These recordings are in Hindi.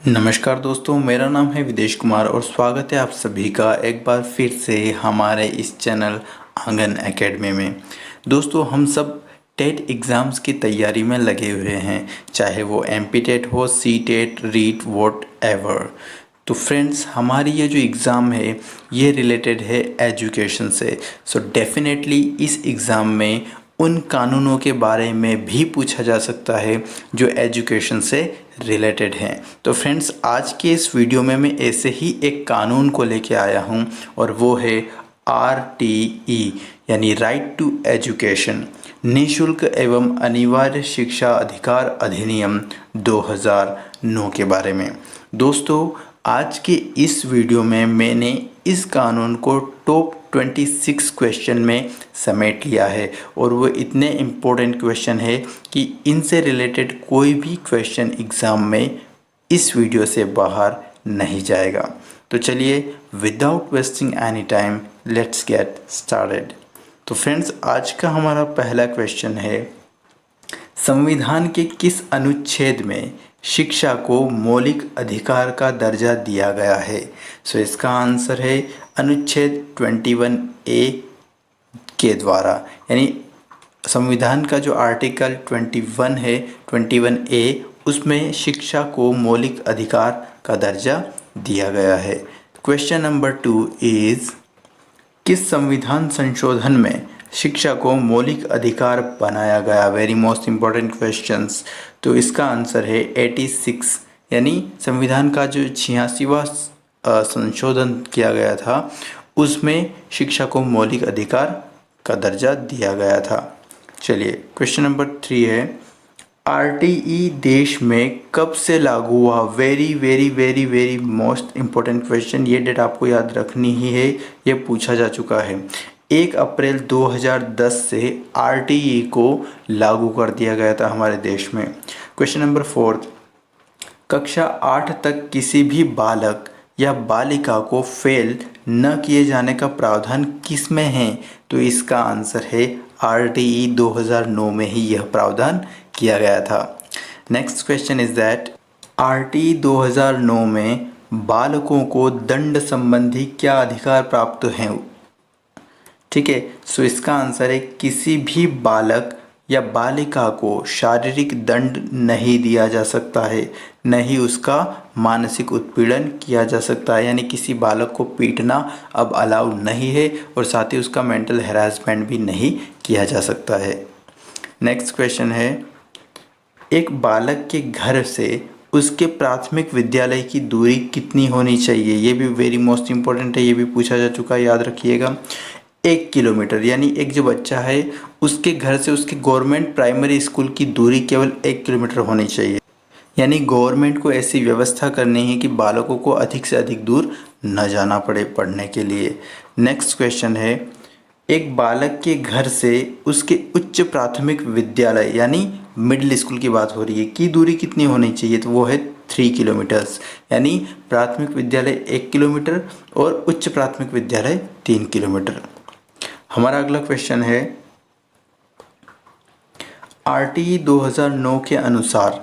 नमस्कार दोस्तों, मेरा नाम है विदेश कुमार और स्वागत है आप सभी का एक बार फिर से हमारे इस चैनल आंगन एकेडमी में। दोस्तों, हम सब टेट एग्ज़ाम्स की तैयारी में लगे हुए हैं, चाहे वो एमपी टेट हो, C TET, REET, whatever. तो फ्रेंड्स, हमारी ये जो एग्ज़ाम है ये रिलेटेड है एजुकेशन से। सो डेफिनेटली इस एग्ज़ाम में उन कानूनों के बारे में भी पूछा जा सकता है जो एजुकेशन से रिलेटेड हैं। तो फ्रेंड्स, आज के इस वीडियो में मैं ऐसे ही एक कानून को लेके आया हूँ और वो है RTE यानी राइट टू एजुकेशन, निःशुल्क एवं अनिवार्य शिक्षा अधिकार अधिनियम 2009 के बारे में। दोस्तों, आज के इस वीडियो में मैंने इस कानून को टॉप 26 क्वेश्चन में समेट लिया है और वो इतने इम्पोर्टेंट क्वेश्चन है कि इनसे रिलेटेड कोई भी क्वेश्चन एग्ज़ाम में इस वीडियो से बाहर नहीं जाएगा। तो चलिए, without wasting any time, let's get started. तो फ्रेंड्स, आज का हमारा पहला क्वेश्चन है, संविधान के किस अनुच्छेद में शिक्षा को मौलिक अधिकार का दर्जा दिया गया है? सो इसका आंसर है अनुच्छेद 21A के द्वारा, यानी संविधान का जो आर्टिकल 21 है, 21A, उसमें शिक्षा को मौलिक अधिकार का दर्जा दिया गया है। क्वेश्चन नंबर 2 इज़, किस संविधान संशोधन में शिक्षा को मौलिक अधिकार बनाया गया? Very most important questions. तो इसका आंसर है 86, यानी संविधान का जो 86वां संशोधन किया गया था उसमें शिक्षा को मौलिक अधिकार का दर्जा दिया गया था। चलिए, क्वेश्चन नंबर 3 है, RTE देश में कब से लागू हुआ? Very very very very most important question, ये डेट आपको याद रखनी ही है, ये पूछा जा चुका है। 1 अप्रैल 2010 से RTE को लागू कर दिया गया था हमारे देश में। क्वेश्चन नंबर 4, कक्षा 8 तक किसी भी बालक या बालिका को फेल न किए जाने का प्रावधान किस में है? तो इसका आंसर है RTE 2009 में ही यह प्रावधान किया गया था। Next question is that, RTE 2009 में बालकों को दंड संबंधी क्या अधिकार प्राप्त हैं? ठीक है, सो इसका आंसर है किसी भी बालक या बालिका को शारीरिक दंड नहीं दिया जा सकता है, न ही उसका मानसिक उत्पीड़न किया जा सकता है, यानी किसी बालक को पीटना अब अलाउड नहीं है और साथ ही उसका मेंटल हैरेसमेंट भी नहीं किया जा सकता है। नेक्स्ट क्वेश्चन है, एक बालक के घर से उसके प्राथमिक विद्यालय की दूरी कितनी होनी चाहिए? ये भी वेरी मोस्ट इम्पोर्टेंट है, ये भी पूछा जा चुका है, याद रखिएगा। 1 किलोमीटर, यानी एक जो बच्चा है उसके घर से उसके गवर्नमेंट प्राइमरी स्कूल की दूरी केवल 1 किलोमीटर होनी चाहिए, यानी गवर्नमेंट को ऐसी व्यवस्था करनी है कि बालकों को अधिक से अधिक दूर न जाना पड़े पढ़ने के लिए। नेक्स्ट क्वेश्चन है, एक बालक के घर से उसके उच्च प्राथमिक विद्यालय यानी मिडिल स्कूल की बात हो रही है की दूरी कितनी होनी चाहिए? तो वो है 3 किलोमीटर्स, यानी प्राथमिक विद्यालय 1 किलोमीटर और उच्च प्राथमिक विद्यालय 3 किलोमीटर। हमारा अगला क्वेश्चन है, RTE 2009 के अनुसार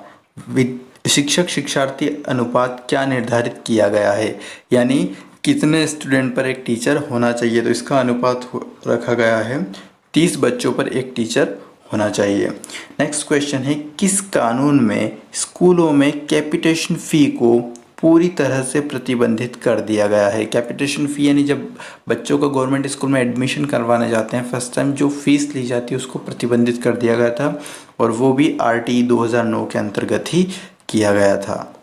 शिक्षक शिक्षार्थी अनुपात क्या निर्धारित किया गया है? यानी कितने स्टूडेंट पर एक टीचर होना चाहिए? तो इसका अनुपात रखा गया है 30 बच्चों पर एक टीचर होना चाहिए। नेक्स्ट क्वेश्चन है, किस कानून में स्कूलों में कैपिटेशन फ़ी को पूरी तरह से प्रतिबंधित कर दिया गया है? कैपिटेशन फ़ी यानी जब बच्चों को गवर्नमेंट स्कूल में एडमिशन करवाने जाते हैं फर्स्ट टाइम जो फ़ीस ली जाती है उसको प्रतिबंधित कर दिया गया था और वो भी RTE 2009 के अंतर्गत ही किया गया था।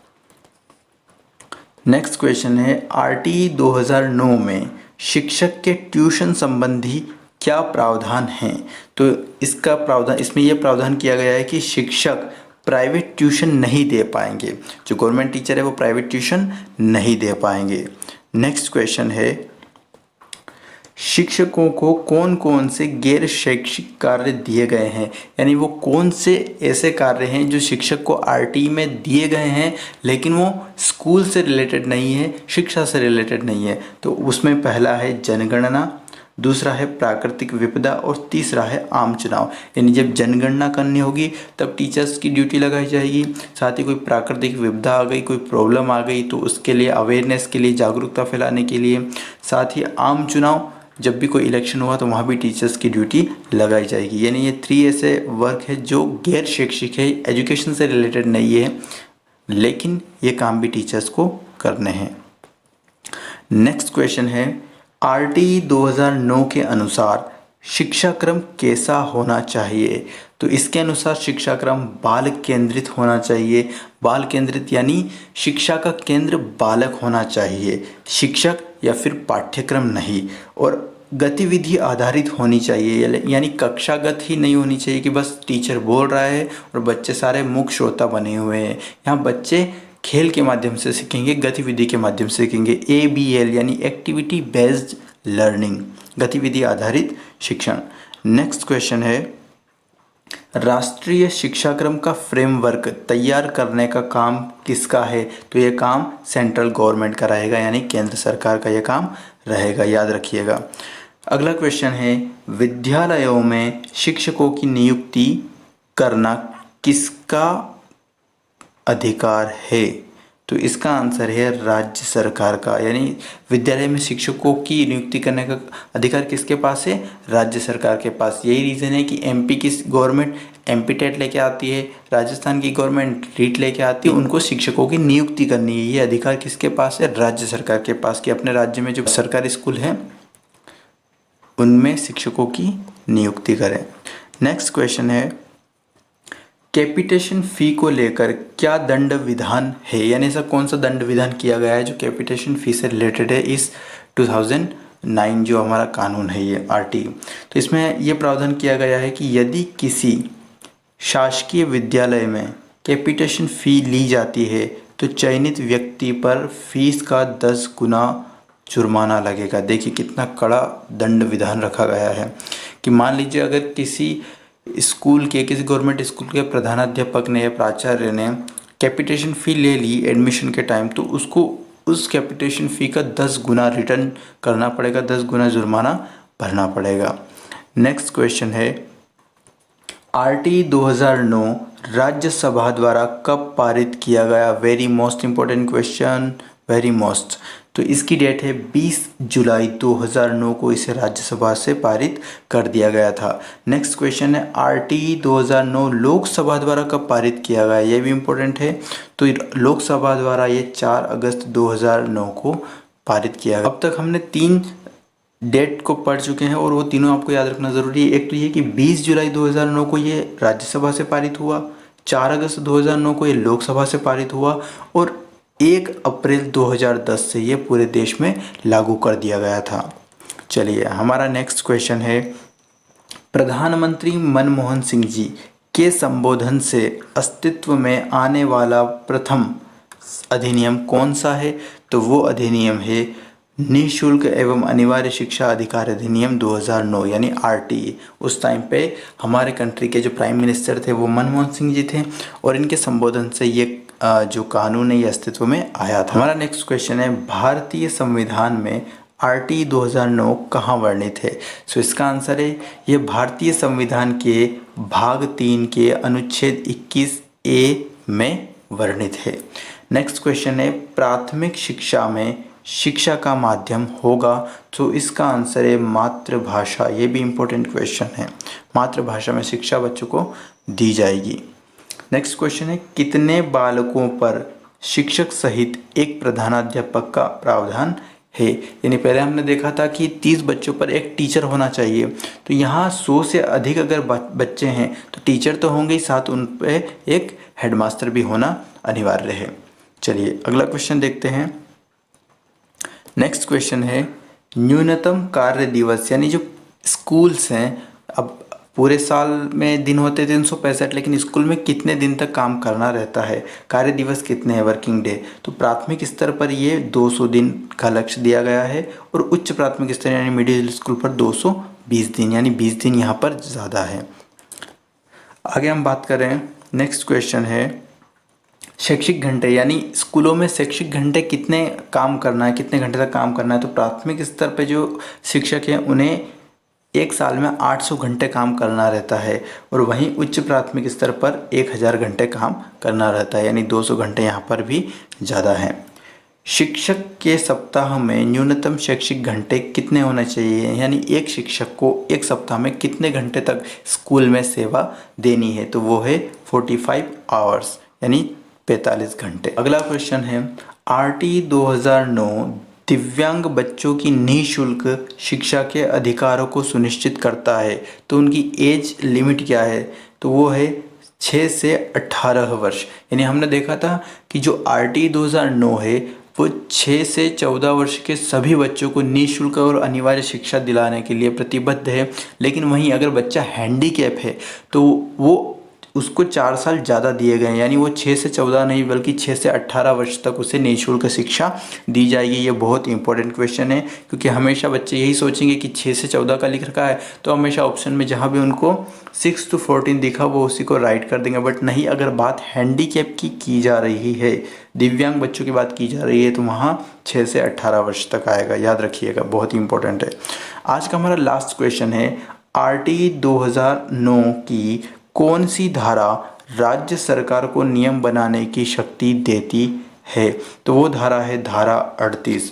नेक्स्ट क्वेश्चन है, RTE 2009 में शिक्षक के ट्यूशन संबंधी क्या प्रावधान हैं? तो इसका प्रावधान, इसमें यह प्रावधान किया गया है कि शिक्षक प्राइवेट ट्यूशन नहीं दे पाएंगे, जो गवर्नमेंट टीचर है वो प्राइवेट ट्यूशन नहीं दे पाएंगे। नेक्स्ट क्वेश्चन है, शिक्षकों को कौन कौन से गैर शैक्षिक कार्य दिए गए हैं? यानी वो कौन से ऐसे कार्य हैं जो शिक्षक को RTE में दिए गए हैं लेकिन वो स्कूल से रिलेटेड नहीं है, शिक्षा से रिलेटेड नहीं है? तो उसमें पहला है जनगणना, दूसरा है प्राकृतिक विपदा और तीसरा है आम चुनाव। यानी जब जनगणना करनी होगी तब टीचर्स की ड्यूटी लगाई जाएगी। साथ ही कोई प्राकृतिक विपदा आ गई, कोई प्रॉब्लम आ गई तो उसके लिए अवेयरनेस के लिए, जागरूकता फैलाने के लिए। साथ ही आम चुनाव, जब भी कोई इलेक्शन हुआ तो वहाँ भी टीचर्स की ड्यूटी लगाई जाएगी। यानी ये 3 ऐसे वर्क है जो गैर शैक्षिक है, एजुकेशन से रिलेटेड नहीं है, लेकिन ये काम भी टीचर्स को करने हैं। नेक्स्ट क्वेश्चन है, आरटी 2009 के अनुसार शिक्षा क्रम कैसा होना चाहिए? तो इसके अनुसार शिक्षा क्रम बाल केंद्रित होना चाहिए। बाल केंद्रित यानी शिक्षा का केंद्र बालक होना चाहिए, शिक्षक या फिर पाठ्यक्रम नहीं। और गतिविधि आधारित होनी चाहिए, यानी कक्षागत ही नहीं होनी चाहिए कि बस टीचर बोल रहा है और बच्चे सारे मूक श्रोता बने हुए हैं। यहाँ बच्चे खेल के माध्यम से सीखेंगे, गतिविधि के माध्यम से सीखेंगे। ABL यानी एक्टिविटी बेस्ड लर्निंग, गतिविधि आधारित शिक्षण। नेक्स्ट क्वेश्चन है, राष्ट्रीय शिक्षा क्रम का फ्रेमवर्क तैयार करने का काम किसका है? तो ये काम सेंट्रल गवर्नमेंट का रहेगा, यानी केंद्र सरकार का ये काम रहेगा, याद रखिएगा। अगला क्वेश्चन है, विद्यालयों में शिक्षकों की नियुक्ति करना किसका अधिकार है? तो इसका आंसर है राज्य सरकार का। यानी विद्यालय में शिक्षकों की नियुक्ति करने का अधिकार किसके पास है? राज्य सरकार के पास। यही रीज़न है कि MP की गवर्नमेंट MP टेट लेके आती है, राजस्थान की गवर्नमेंट रीट लेके आती है, उनको शिक्षकों की नियुक्ति करनी है। ये अधिकार किसके पास है? राज्य सरकार के पास, कि अपने राज्य में जो सरकारी स्कूल हैं उनमें शिक्षकों की नियुक्ति करें। नेक्स्ट क्वेश्चन है, कैपिटेशन फ़ी को लेकर क्या दंड विधान है? यानी ऐसा कौन सा दंड विधान किया गया है जो कैपिटेशन फ़ी से रिलेटेड है इस 2009 जो हमारा कानून है ये RT। तो इसमें यह प्रावधान किया गया है कि यदि किसी शासकीय विद्यालय में कैपिटेशन फ़ी ली जाती है तो चयनित व्यक्ति पर फीस का 10 गुना जुर्माना लगेगा। देखिए कितना कड़ा दंड विधान रखा गया है कि मान लीजिए अगर किसी गवर्नमेंट स्कूल के प्रधानाध्यापक ने या प्राचार्य ने कैपिटेशन फ़ी ले ली एडमिशन के टाइम, तो उसको उस कैपिटेशन फ़ी का 10 गुना रिटर्न करना पड़ेगा, 10 गुना जुर्माना भरना पड़ेगा। नेक्स्ट क्वेश्चन है, RT 2009 राज्यसभा द्वारा कब पारित किया गया? Very most important question, very most. तो इसकी डेट है 20 जुलाई 2009 को इसे राज्यसभा से पारित कर दिया गया था। नेक्स्ट क्वेश्चन है, RT 2009 लोकसभा द्वारा कब पारित किया गया? ये भी इम्पोर्टेंट है। तो लोकसभा द्वारा ये 4 अगस्त 2009 को पारित किया गया। अब तक हमने 3 डेट को पढ़ चुके हैं और वो तीनों आपको याद रखना ज़रूरी है। एक तो ये कि 20 जुलाई 2009 को ये राज्यसभा से पारित हुआ, 4 अगस्त 2009 को ये लोकसभा से पारित हुआ और 1 अप्रैल 2010 से ये पूरे देश में लागू कर दिया गया था। चलिए हमारा नेक्स्ट क्वेश्चन है, प्रधानमंत्री मनमोहन सिंह जी के संबोधन से अस्तित्व में आने वाला प्रथम अधिनियम कौन सा है? तो वो अधिनियम है निःशुल्क एवं अनिवार्य शिक्षा अधिकार अधिनियम 2009 यानी RT। उस टाइम पे हमारे कंट्री के जो प्राइम मिनिस्टर थे वो मनमोहन सिंह जी थे और इनके संबोधन से ये जो कानून है ये अस्तित्व में आया था। हमारा नेक्स्ट क्वेश्चन है, भारतीय संविधान में RT 2009 कहाँ वर्णित है? सो इसका आंसर है ये भारतीय संविधान के भाग 3 के अनुच्छेद 21A में वर्णित है। नेक्स्ट क्वेश्चन है, प्राथमिक शिक्षा में शिक्षा का माध्यम होगा? तो इसका आंसर है मातृभाषा। ये भी इम्पोर्टेंट क्वेश्चन है, मातृभाषा में शिक्षा बच्चों को दी जाएगी। नेक्स्ट क्वेश्चन है, कितने बालकों पर शिक्षक सहित एक प्रधानाध्यापक का प्रावधान है? यानी पहले हमने देखा था कि 30 बच्चों पर एक टीचर होना चाहिए, तो यहाँ 100 से अधिक अगर बच्चे हैं तो टीचर तो होंगे ही, साथ उन पर एक हेडमास्टर भी होना अनिवार्य है। चलिए अगला क्वेश्चन देखते हैं। नेक्स्ट क्वेश्चन है, न्यूनतम कार्य दिवस, यानी जो स्कूल्स हैं, अब पूरे साल में दिन होते 365, लेकिन स्कूल में कितने दिन तक काम करना रहता है, कार्य दिवस कितने हैं, वर्किंग डे? तो प्राथमिक स्तर पर ये 200 दिन का लक्ष्य दिया गया है और उच्च प्राथमिक स्तर यानी मिडिल स्कूल पर 220 दिन, यानी 20 दिन यहाँ पर ज़्यादा है। आगे हम बात करें, नेक्स्ट क्वेश्चन है, शैक्षिक घंटे यानी स्कूलों में शैक्षिक घंटे कितने काम करना है, कितने घंटे तक काम करना है। तो प्राथमिक स्तर पे जो शिक्षक हैं उन्हें एक साल में 800 घंटे काम करना रहता है और वहीं उच्च प्राथमिक स्तर पर 1000 घंटे काम करना रहता है, यानी 200 घंटे यहाँ पर भी ज़्यादा है। शिक्षक के सप्ताह में न्यूनतम शैक्षिक घंटे कितने होने चाहिए, यानी एक शिक्षक को एक सप्ताह में कितने घंटे तक स्कूल में सेवा देनी है। तो वो है 45 आवर्स यानी 45 घंटे। अगला क्वेश्चन है RT 2009 दिव्यांग बच्चों की निःशुल्क शिक्षा के अधिकारों को सुनिश्चित करता है। तो उनकी एज लिमिट क्या है, तो वो है 6 से 18 वर्ष। यानी हमने देखा था कि जो RT 2009 है वो 6 से 14 वर्ष के सभी बच्चों को निःशुल्क और अनिवार्य शिक्षा दिलाने के लिए प्रतिबद्ध है। लेकिन वहीं अगर बच्चा हैंडीकैप है तो वो उसको 4 साल ज़्यादा दिए गए हैं, यानी वो 6 से 14 नहीं बल्कि 6 से 18 वर्ष तक उसे निःशुल्क शिक्षा दी जाएगी। ये बहुत इंपॉर्टेंट क्वेश्चन है क्योंकि हमेशा बच्चे यही सोचेंगे कि 6 से 14 का लिख रखा है तो हमेशा ऑप्शन में जहाँ भी उनको 6 to 14 दिखा वो उसी को राइट कर देंगे। बट नहीं, अगर बात हैंडीकैप की जा रही है, दिव्यांग बच्चों की बात की जा रही है तो वहाँ 6 से 18 वर्ष तक आएगा, याद रखिएगा, बहुत ही इंपॉर्टेंट है। आज का हमारा लास्ट क्वेश्चन है RT 2009 की कौन सी धारा राज्य सरकार को नियम बनाने की शक्ति देती है। तो वो धारा है धारा 38।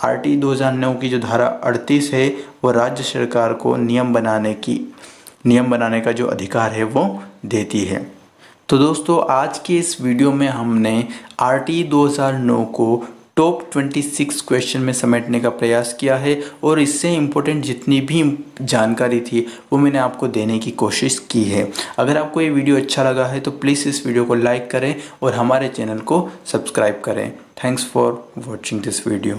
RT 2009 की जो धारा 38 है वो राज्य सरकार को नियम बनाने का जो अधिकार है वो देती है। तो दोस्तों आज की इस वीडियो में हमने RT 2009 को टॉप 26 क्वेश्चन में समेटने का प्रयास किया है और इससे इम्पोर्टेंट जितनी भी जानकारी थी वो मैंने आपको देने की कोशिश की है। अगर आपको ये वीडियो अच्छा लगा है तो प्लीज़ इस वीडियो को लाइक करें और हमारे चैनल को सब्सक्राइब करें। Thanks for watching this video.